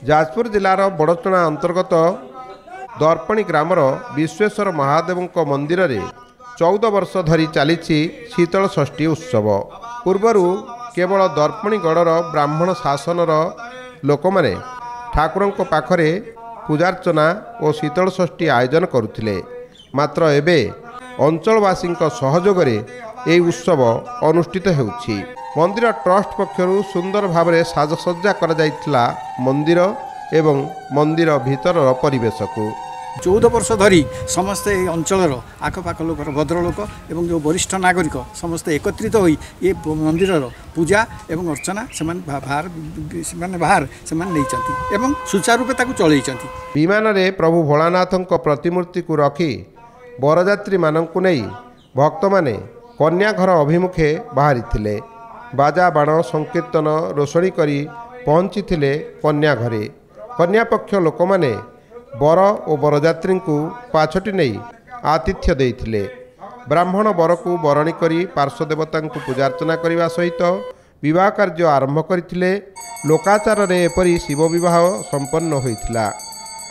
जाजपुर जिलार बड़चणा अंतर्गत दर्पणी ग्रामर विश्वेश्वर महादेव मंदिर रे 14 वर्ष धरी चली शीतल षष्ठी उत्सव। पूर्वर केवल दर्पणीगढ़र ब्राह्मण शासनर लोक मैंने ठाकुर पाखरे पूजार्चना और शीतल षष्ठी आयोजन करुथिले। मात्र एबे अंचलवासी सहयोग ये उत्सव अनुष्ठित होउछि। मंदिर ट्रस्ट पक्षरु सुंदर भाव साजसज्जा करा जायतिला मंदिर एवं मंदिर भीतर परिवेश को। 14 वर्ष धरी समस्त अंचल आखपाख लोक भद्रलोक एवं जो वरिष्ठ नागरिक समस्त एकत्रित होई ये मंदिर पूजा एवं अर्चना बाहर एवं सुचारू रूपे चलैछंती। विमान रे प्रभु भोलानाथ प्रतिमूर्ति को रखी बरयात्री मानकु नै भक्त माने कन्या घर अभिमुखे बाहरी थिले। बाजा बाण संकीर्तन रोषणी करी पहुंची थिले कन्या घरे। कन्या पक्ष लोक माने बर और बरयात्री को पाछटी नहीं आतिथ्य देइथिले। ब्राह्मण बर को बरणी करी पार्श्वदेवता को पूजार्चना करने सहित विवाह कार्य आरंभ करथिले। लोकाचार रे एपरी शिव विवाह संपन्न होइथिला।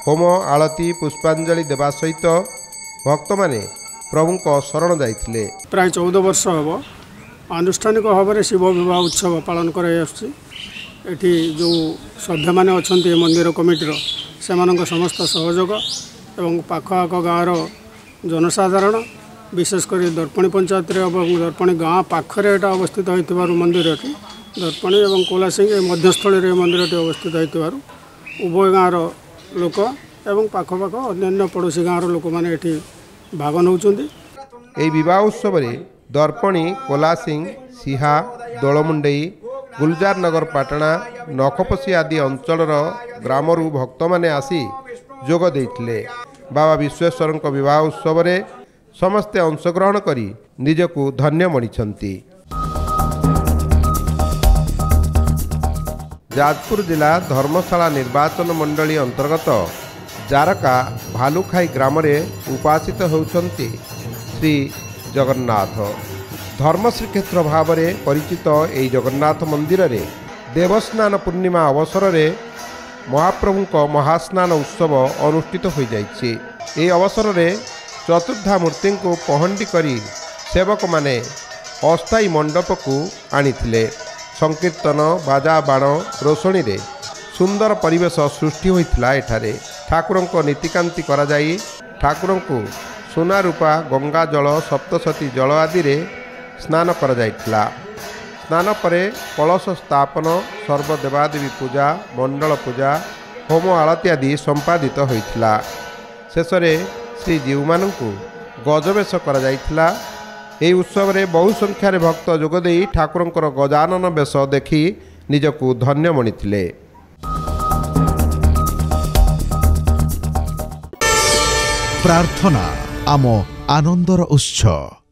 होम आलती पुष्पांजलि देवा सहित भक्त माने प्रभु को शरण जाइथिले। प्राय 14 वर्ष हम आनुष्ठानिक भाव में शिव विवाह उत्सव पालन कर जो श्रद्धा मैंने अच्छा मंदिर कमिटर से समस्त सहयोग एवं पाखआख गाँवर जनसाधारण विशेषकर दर्पणी पंचायत दर्पणी गाँ पाखरे अवस्थित होता मंदिर दर्पणी और कोलासिंग मध्यस्थल मंदिर अवस्थित होता उभय गाँवर लोक एवं पाखपाख अन्य पड़ोशी गाँवर लोक मैंने भाग नौ। विवाह उत्सव दर्पणी कोलासिंग सिहा दोलमुंडई गुलजार नगर पाटणा नखपसी आदि अंचलर ग्रामरू भक्त माने आसी जोग देइथिले। बाबा विश्वेश्वर विवाह उत्सव रे समस्ते अंशग्रहण करी निजकु धन्य मणिछंती। जाजपुर जिला धर्मशाला निर्वाचन मंडली अंतर्गत जारका भालुखाई ग्राम रे उपासित होउछंती श्री जगन्नाथ। धर्म श्रीक्षेत्र भाव में परिचित यही जगन्नाथ मंदिर रे देवस्नान पूर्णिमा अवसर रे महाप्रभु महास्नान उत्सव अनुष्ठित हो जाइछि। ए अवसर रे चतुर्धा मूर्ति को पहंडी करी सेवक माने अस्थायी मंडप को आनिथिले। संकीर्तन बाजा बाण रोषणी रे सुंदर परिवेश सृष्टि होइथिला। एठारे ठाकुरंको नीतिकांति करा जाई ठाकुरं को सोना रूपा गंगा जल सप्तशती जल आदि रे स्नान करा जाइथिला। स्नान परे कलश स्थापन सर्वदेवादेवी पूजा मंडल पूजा होम आलती आदि संपादित होइथिला। शेष रे श्री जीव मानकु गजवेश करा जाइथिला। एही उत्सव रे बहु संख्यार भक्त जोगदे ठाकुरंकर गजानन वेश देखि निजकु धन्य मणिथिले। प्रार्थना आम आनंदर उत्सव।